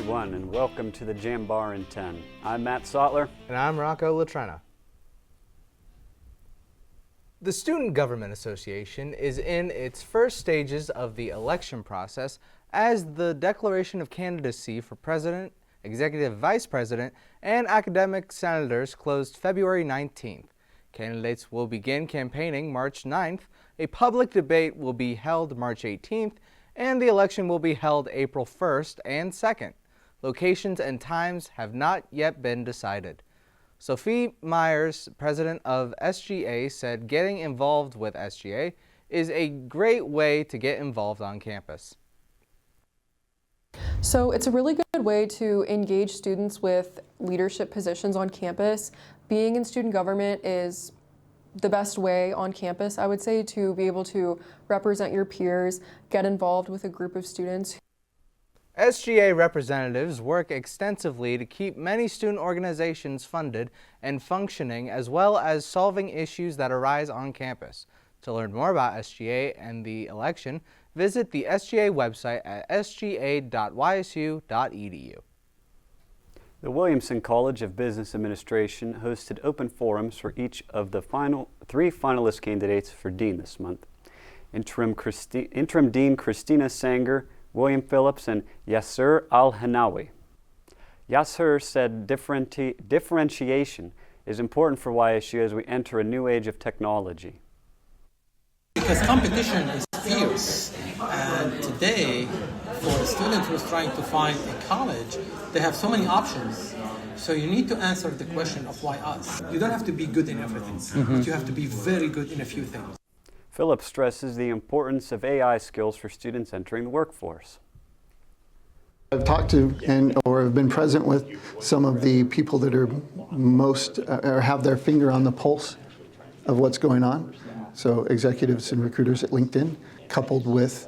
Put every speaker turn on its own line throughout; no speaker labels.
everyone, and welcome to the Jambar In 10. I'm Matt Sotlar.
And I'm Rocco Litrenta. The Student Government Association is in its first stages of the election process as the declaration of candidacy for President, Executive Vice President, and academic senators closed February 19th. Candidates will begin campaigning March 9th, a public debate will be held March 18th, and the election will be held April 1st and 2nd. Locations and times have not yet been decided. Sophie Myers, president of SGA, said getting involved with SGA is a great way to get involved on campus.
So it's a really good way to engage students with leadership positions on campus. Being in student government is the best way on campus, I would say, to be able to represent your peers, get involved with a group of students.
SGA representatives work extensively to keep many student organizations funded and functioning, as well as solving issues that arise on campus. To learn more about SGA and the election, visit the SGA website at sga.ysu.edu.
The Williamson College of Business Administration hosted open forums for each of the three finalist candidates for dean this month. Interim Dean Christina Sanger, William Phillips, and Yasser Al-Hanawi. Yasser said differentiation is important for YSU as we enter a new age of technology.
Because competition is fierce, and today, for a student who's trying to find a college, they have so many options. So you need to answer the question of why us. You don't have to be good in everything, but you have to be very good in a few things.
Phillips stresses the importance of AI skills for students entering the workforce.
I've talked to or have been present with some of the people that are most or have their finger on the pulse of what's going on. So executives and recruiters at LinkedIn, coupled with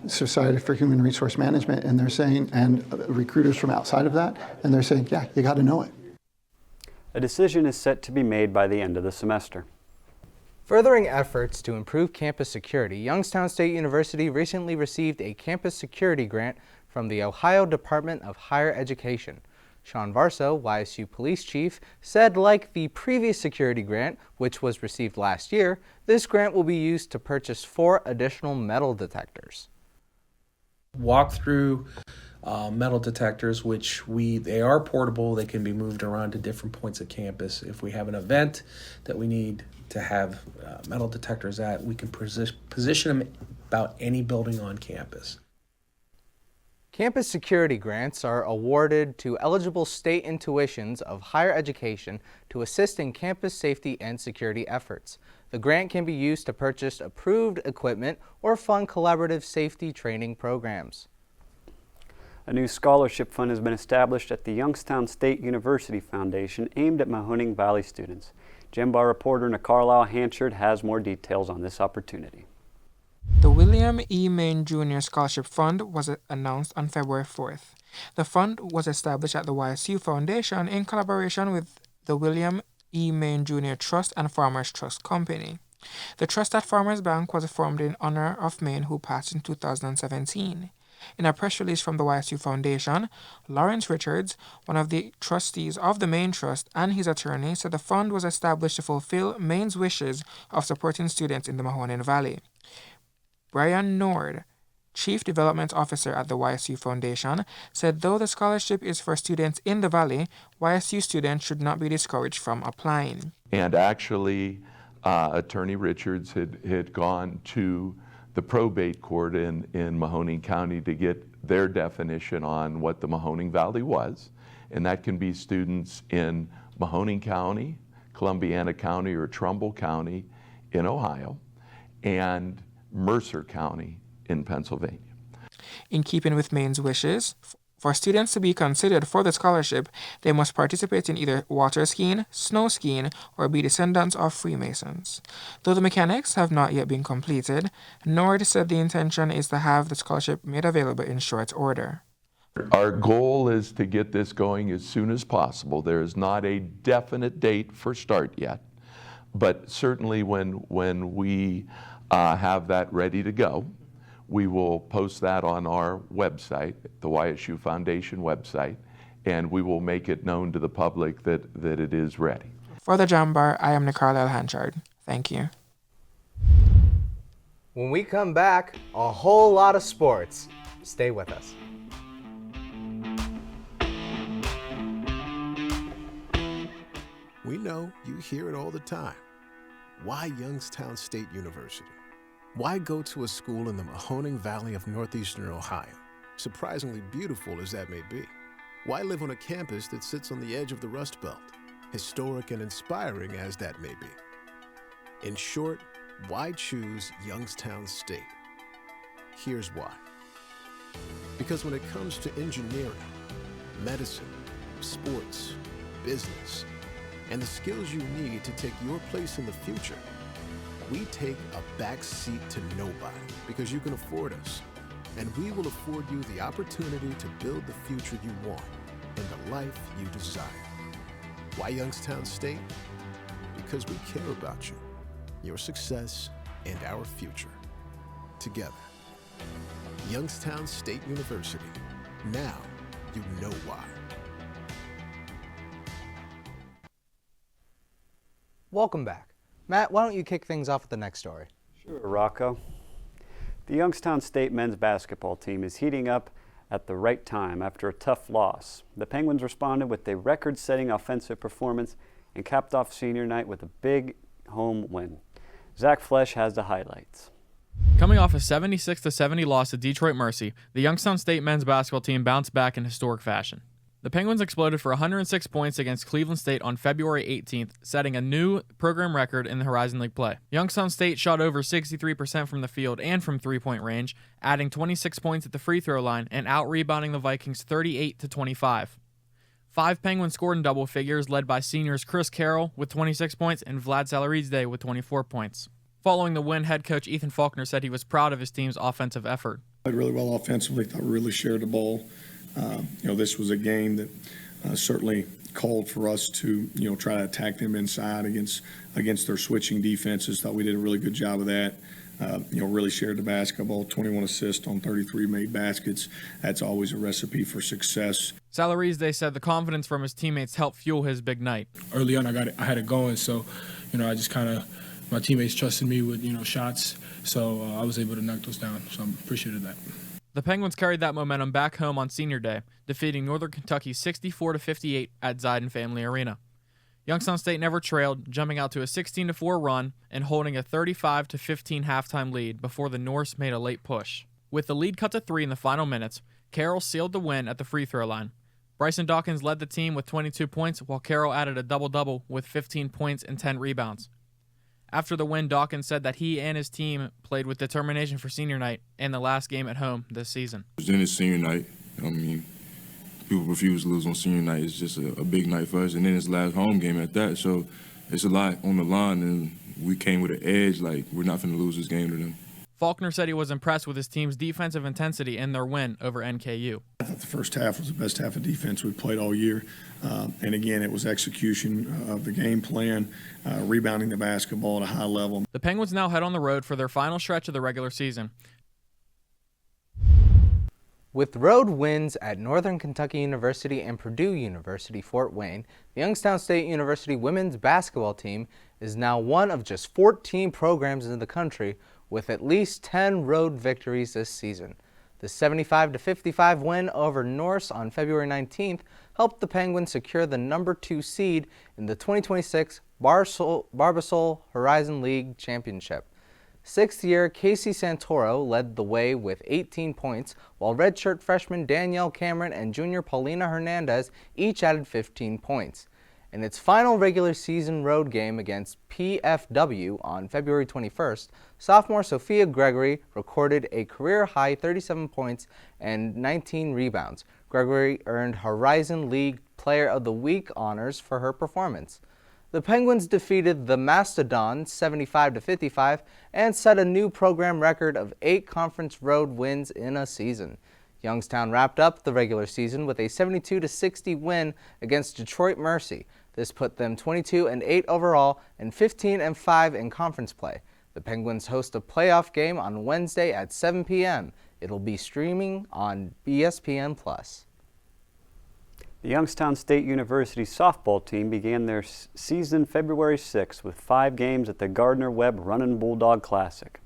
Society for Human Resource Management, and they're saying, and recruiters from outside of that, and they're saying, yeah, you got to know it.
A decision is set to be made by the end of the semester.
Furthering efforts to improve campus security, Youngstown State University recently received a campus security grant from the Ohio Department of Higher Education. Sean Varso, YSU Police Chief, said like the previous security grant, which was received last year, this grant will be used to purchase 4 additional metal detectors.
Walk through metal detectors, they are portable. They can be moved around to different points of campus. If we have an event that we need to have metal detectors at, we can position them about any building on campus.
Campus security grants are awarded to eligible state intuitions of higher education to assist in campus safety and security efforts. The grant can be used to purchase approved equipment or fund collaborative safety training programs.
A new scholarship fund has been established at the Youngstown State University Foundation aimed at Mahoning Valley students. Jambar reporter Carlisle Hanchard has more details on this opportunity.
The William E. Main Jr. Scholarship Fund was announced on February 4th. The fund was established at the YSU Foundation in collaboration with the William E. Main Jr. Trust and Farmers Trust Company. The trust at Farmers Bank was formed in honor of Main, who passed in 2017. In a press release from the YSU Foundation, Lawrence Richards, one of the trustees of the Main Trust, and his attorney said the fund was established to fulfill Main's wishes of supporting students in the Mahoning Valley. Brian Nord, Chief Development Officer at the YSU Foundation, said though the scholarship is for students in the Valley, YSU students should not be discouraged from applying.
And actually, Attorney Richards had gone to the probate court in Mahoning County to get their definition on what the Mahoning Valley was. And that can be students in Mahoning County, Columbiana County, or Trumbull County in Ohio, and Mercer County in Pennsylvania.
In keeping with Maine's wishes, for students to be considered for the scholarship, they must participate in either water skiing, snow skiing, or be descendants of Freemasons. Though the mechanics have not yet been completed, Nord said the intention is to have the scholarship made available in short order.
Our goal is to get this going as soon as possible. There is not a definite date for start yet, but certainly when we have that ready to go, We will post that on our website, the YSU Foundation website, and we will make it known to the public that it is ready.
For the Jambar, I am Nicole Hanchard. Thank you.
When we come back, a whole lot of sports. Stay with us.
We know you hear it all the time. Why Youngstown State University? Why go to a school in the Mahoning Valley of Northeastern Ohio, surprisingly beautiful as that may be? Why live on a campus that sits on the edge of the Rust Belt, historic and inspiring as that may be? In short, why choose Youngstown State? Here's why. Because when it comes to engineering, medicine, sports, business, and the skills you need to take your place in the future, we take a back seat to nobody because you can afford us. And we will afford you the opportunity to build the future you want and the life you desire. Why Youngstown State? Because we care about you, your success, and our future. Together. Youngstown State University. Now you know why.
Welcome back. Matt, why don't you kick things off with the next story?
Sure, Rocco. The Youngstown State men's basketball team is heating up at the right time after a tough loss. The Penguins responded with a record-setting offensive performance and capped off senior night with a big home win. Zach Flesh has the highlights.
Coming off a 76-70 loss to Detroit Mercy, the Youngstown State men's basketball team bounced back in historic fashion. The Penguins exploded for 106 points against Cleveland State on February 18th, setting a new program record in the Horizon League play. Youngstown State shot over 63% from the field and from three-point range, adding 26 points at the free throw line and out-rebounding the Vikings 38-25. 5 Penguins scored in double figures, led by seniors Chris Carroll with 26 points and Vlad Salarizde with 24 points. Following the win, head coach Ethan Faulkner said he was proud of his team's offensive effort.
Played really well offensively, thought we really shared the ball. This was a game that certainly called for us to, try to attack them inside against their switching defenses. Thought we did a really good job of that. Really shared the basketball, 21 assists on 33 made baskets. That's always a recipe for success.
Salarizde said the confidence from his teammates helped fuel his big night.
Early on, I had it going, so, I just my teammates trusted me with, shots, so I was able to knock those down, so I'm appreciative of that.
The Penguins carried that momentum back home on Senior Day, defeating Northern Kentucky 64-58 at Zidon Family Arena. Youngstown State never trailed, jumping out to a 16-4 run and holding a 35-15 halftime lead before the Norse made a late push. With the lead cut to 3 in the final minutes, Carroll sealed the win at the free throw line. Bryson Dawkins led the team with 22 points, while Carroll added a double-double with 15 points and 10 rebounds. After the win, Dawkins said that he and his team played with determination for senior night and the last game at home this season.
Then it's senior night. People refuse to lose on senior night. It's just a big night for us. And then it's last home game at that. So it's a lot on the line, and we came with an edge. Like, we're not going to lose this game to them.
Faulkner said he was impressed with his team's defensive intensity in their win over NKU.
I thought the first half was the best half of defense we've played all year. And again, it was execution of the game plan, rebounding the basketball at a high level.
The Penguins now head on the road for their final stretch of the regular season.
With road wins at Northern Kentucky University and Purdue University Fort Wayne, the Youngstown State University women's basketball team is now one of just 14 programs in the country with at least 10 road victories this season. The 75-55 win over Norse on February 19th helped the Penguins secure the number 2 seed in the 2026 Barbasol Horizon League Championship. Sixth-year Casey Santoro led the way with 18 points, while redshirt freshman Danielle Cameron and junior Paulina Hernandez each added 15 points. In its final regular season road game against PFW on February 21st, sophomore Sophia Gregory recorded a career-high 37 points and 19 rebounds. Gregory earned Horizon League Player of the Week honors for her performance. The Penguins defeated the Mastodons 75-55 and set a new program record of 8 conference road wins in a season. Youngstown wrapped up the regular season with a 72-60 win against Detroit Mercy. This put them 22-8 overall and 15-5 in conference play. The Penguins host a playoff game on Wednesday at 7 p.m. It'll be streaming on ESPN+.
The Youngstown State University softball team began their season February 6th with 5 games at the Gardner-Webb Runnin' Bulldog Classic.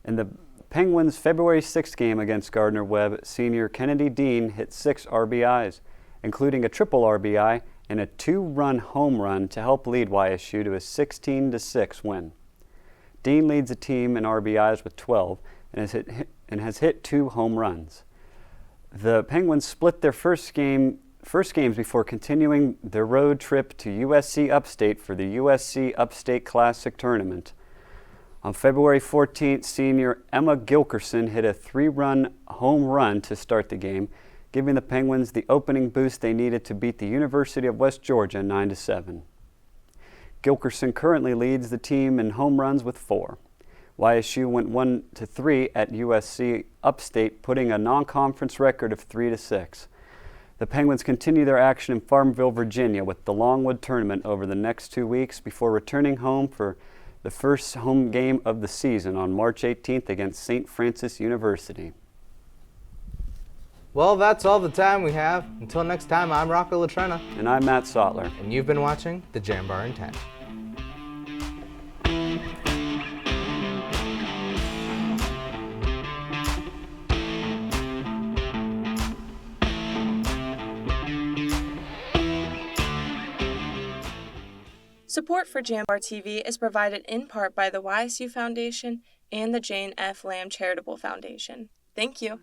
In the Penguins' February 6th game against Gardner-Webb, senior Kennedy Dean hit 6 RBIs, including a triple RBI and a 2-run home run to help lead YSU to a 16-6 win. Dean leads the team in RBIs with 12 and has hit 2 home runs. The Penguins split their first games before continuing their road trip to USC Upstate for the USC Upstate Classic Tournament. On February 14th, senior Emma Gilkerson hit a 3-run home run to start the game, giving the Penguins the opening boost they needed to beat the University of West Georgia 9-7. Gilkerson currently leads the team in home runs with 4. YSU went 1-3 at USC Upstate, putting a non-conference record of 3-6. The Penguins continue their action in Farmville, Virginia with the Longwood Tournament over the next 2 weeks before returning home for the first home game of the season on March 18th against St. Francis University.
Well, that's all the time we have. Until next time, I'm Rocco Litrenta.
And I'm Matt Sotlar.
And you've been watching the Jambar In 10.
Support for Jambar TV is provided in part by the YSU Foundation and the Jane F. Lamb Charitable Foundation. Thank you.